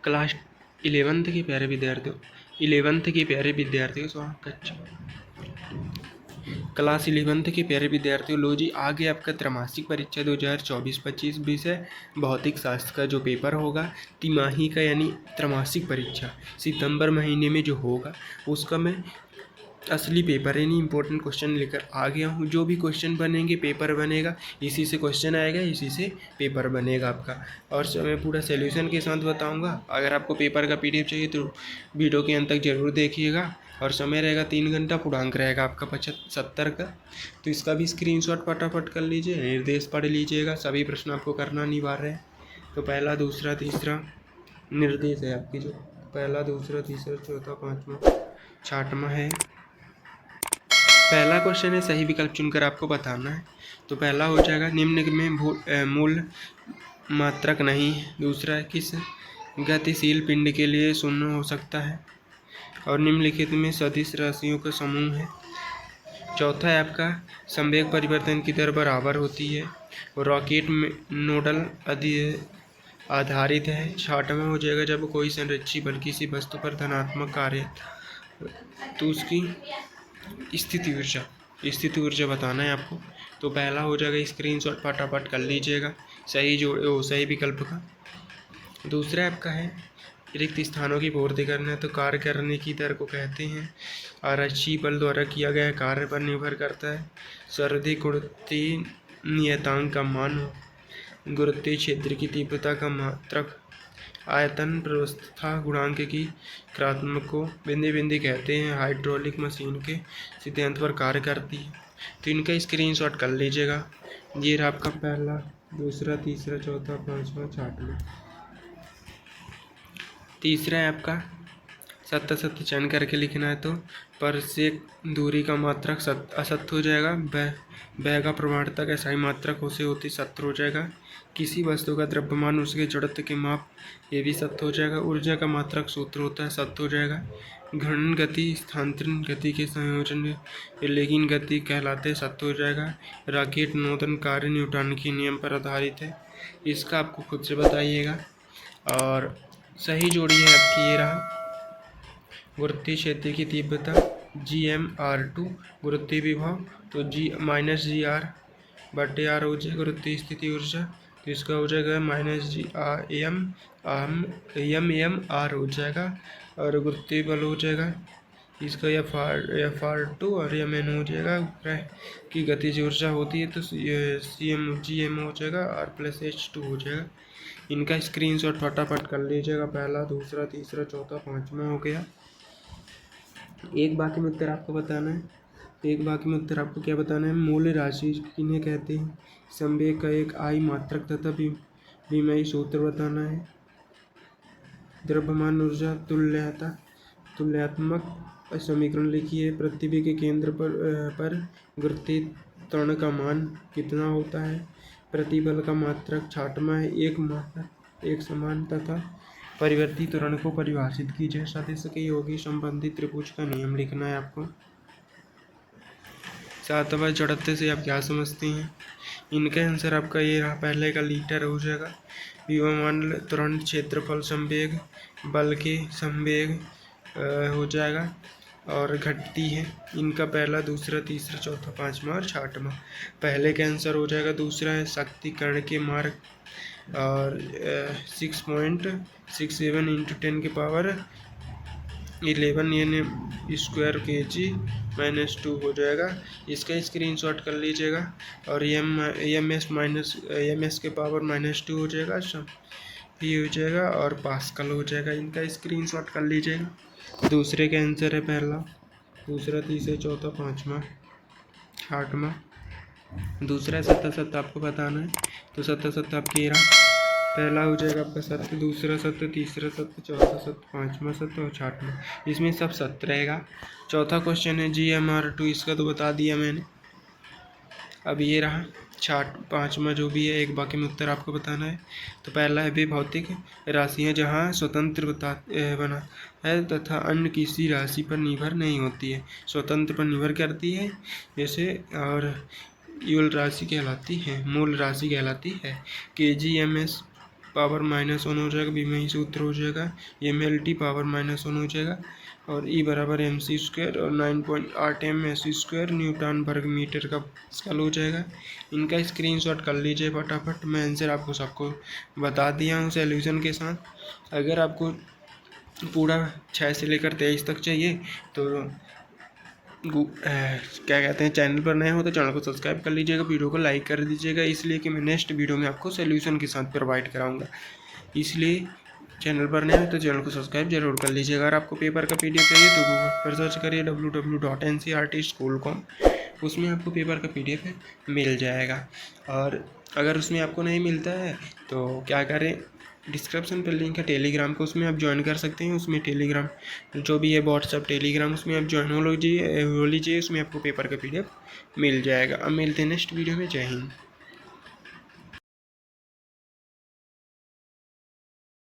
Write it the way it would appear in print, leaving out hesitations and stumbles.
Class 11th के प्यारे विद्यार्थियों स्वागत। क्लास 11th के प्यारे विद्यार्थियों, लो जी आ गया आपका त्रैमासिक परीक्षा 2024-25 विषय भौतिक शास्त्र का जो पेपर होगा तिमाही का, यानी त्रैमासिक परीक्षा सितंबर महीने में जो होगा उसका मैं असली पेपर यानी इंपॉर्टेंट क्वेश्चन लेकर आ गया हूँ। जो भी क्वेश्चन बनेंगे पेपर बनेगा, इसी से क्वेश्चन आएगा, इसी से पेपर बनेगा आपका। और मैं पूरा सॉल्यूशन के साथ बताऊँगा। अगर आपको पेपर का PDF चाहिए तो वीडियो के अंत तक जरूर देखिएगा। और समय रहेगा 3 घंटा, पूर्णांक रहेगा आपका 75 का। तो इसका भी स्क्रीनशॉट फटाफट कर लीजिए, निर्देश पढ़ लीजिएगा। सभी प्रश्न आपको करना अनिवार्य है। तो पहला, दूसरा, तीसरा निर्देश है आपकी, जो पहला, दूसरा, तीसरा, चौथा, पाँचवा, छठवां है। पहला क्वेश्चन है, सही विकल्प चुनकर आपको बताना है। तो पहला हो जाएगा, निम्न में मूल मात्रक नहीं है। दूसरा है, किस गतिशील पिंड के लिए शून्य हो सकता है। और निम्नलिखित में सदिश राशियों का समूह है। चौथा है आपका, संवेग परिवर्तन की दर बराबर होती है। और रॉकेट में नोडल आधारित है। छठवां हो जाएगा, जब कोई संरक्षित बल किसी वस्तु पर धनात्मक कार्य तो उसकी स्थिति ऊर्जा बताना है आपको। तो पहला हो जाएगा, स्क्रीनशॉट फटाफट कर लीजिएगा सही विकल्प का। दूसरा आपका है, रिक्त स्थानों की पूर्ति करना। तो कार्य करने की दर को कहते हैं। आरक्षी बल द्वारा किया गया कार्य पर निर्भर करता है। सर्वाधिक गुरुत्वीय नियतांक का मान हो। गुरुत्वीय क्षेत्र की तीव्रता का मात्रक। आयतन प्रवस्था गुणांक की क्रात्मक को बिंदी बिंदी कहते हैं। हाइड्रोलिक मशीन के सिद्धांत पर कार्य करती है। तो इनका स्क्रीनशॉट कर लीजिएगा। ये रहा आपका पहला, दूसरा, तीसरा, चौथा, पाँचवा, छठवां। तीसरा है आपका, सत्य सत्य चयन करके लिखना है। तो पर से दूरी का मात्रक असत्य हो जाएगा। वह का प्रमाणता का सही मात्रक उसे होती सत्य हो जाएगा। किसी वस्तु का द्रव्यमान उसके जड़त्व के माप, ये भी सत्य हो जाएगा। ऊर्जा का मात्रक सूत्र होता है, सत्य हो जाएगा। घन गति स्थानांतरण गति के संयोजन लेकिन गति कहलाते, सत्य हो जाएगा। रॉकेट नोदन कार्य न्यूटन के नियम पर आधारित है। इसका आपको खुद से बताइएगा। और सही जोड़ी है आपकी, ये रहा। गुरुत्वीय क्षेत्र की तीव्रता Gm/r2, गुरुत्वीय विभव तो G-GR/r हो जाएगा। गुरुत्वीय स्थिति ऊर्जा तो इसका हो जाएगा -Gm/r हो जाएगा। और गुरुत्वीय बल हो जाएगा इसका F/2 और Mn हो जाएगा। की गतिज ऊर्जा होती है तो Gm हो जाएगा, r+h2 हो जाएगा। इनका स्क्रीनशॉट फटाफट कर लीजिएगा। पहला, दूसरा, तीसरा, चौथा, पाँचवा हो गया। एक बाकी में उत्तर आपको बताना है। एक बाकी में उत्तर आपको क्या बताना है, मूल राशि किन्हें कहते हैं। संवेग का एक आई मात्रक तथा विमेयी सूत्र बताना है। द्रव्यमान ऊर्जा तुल्यात्मक समीकरण लिखिए। पृथ्वी के केंद्र पर गुरुत्वीय त्वरण का मान कितना होता है। प्रतिबल का मात्रक। छठवां है, एक समान तथा परिवर्ती त्वरण को परिभाषित कीजिए। सदिश के योगी संबंधित त्रिभुज का नियम लिखना है आपको। सातवां, जड़त्व से आप क्या समझते हैं। इनका आंसर आपका ये रहा, पहले का लीटर हो जाएगा। विभवमान त्वरण क्षेत्रफल संवेग बल के संवेग हो जाएगा और घटती है। इनका पहला, दूसरा, तीसरा, चौथा, पाँचवा और छठवां। पहले का आंसर हो जाएगा दूसरा है, शक्तिकरण के मार्ग और 6.67 × 10⁻11 यानी स्क्वायर kg-2 हो जाएगा। इसका स्क्रीनशॉट कर लीजिएगा। और एम एस के पावर -2 हो जाएगा, भी हो जाएगा और पास्कल हो जाएगा। इनका स्क्रीनशॉट कर लीजिएगा। दूसरे का आंसर है पहला, दूसरा, तीसरा, चौथा, पाँचवा, छठवां। दूसरा सत्य आपको बताना है। तो सत्य आपकी रहा, पहला हो जाएगा आपका सत्य, दूसरा सत्य, तीसरा सत्य, चौथा सत्य, पाँचवा सत्य और छठवां। इसमें सब सत्य रहेगा। चौथा क्वेश्चन है Gm/r2, इसका तो बता दिया मैंने। अब ये रहा पाँचवा जो भी है, एक बाकी में उत्तर आपको बताना है। तो पहला है, वे भौतिक राशियाँ जहाँ स्वतंत्र बना है तथा अन्य किसी राशि पर निर्भर नहीं होती है। स्वतंत्र पर निर्भर करती है जैसे, और मूल राशि कहलाती है। kg/ms पावर -1 हो जाएगा, बी में ही सूत्र हो जाएगा, mLT पावर -1 हो जाएगा, और E बराबर mc² और 9.8 m² न्यूटन वर्ग मीटर का पास्कल हो जाएगा। इनका स्क्रीनशॉट कर लीजिए फटाफट। मैं आंसर आपको सबको बता दिया हूँ सॉल्यूशन के साथ। अगर आपको पूरा 6 से लेकर 23 तक चाहिए तो क्या कहते हैं, चैनल पर नए हो तो चैनल को सब्सक्राइब कर लीजिएगा, वीडियो को लाइक कर दीजिएगा, इसलिए कि मैं नेक्स्ट वीडियो में आपको सॉल्यूशन के साथ प्रोवाइड कराऊंगा। इसलिए चैनल पर नए हो तो चैनल को सब्सक्राइब जरूर कर लीजिएगा। अगर आपको पेपर का PDF चाहिए तो गूगल पर सर्च करिए www.ncrtschool.com, उसमें आपको पेपर का PDF मिल जाएगा। और अगर उसमें आपको नहीं मिलता है तो क्या करें, डिस्क्रिप्शन पर लिंक है टेलीग्राम का, उसमें आप ज्वाइन कर सकते हैं। उसमें टेलीग्राम जो भी है, व्हाट्सअप टेलीग्राम, उसमें आप ज्वाइन हो लीजिए, उसमें आपको पेपर का PDF मिल जाएगा। अब मिलते हैं नेक्स्ट वीडियो में। जय हिंद।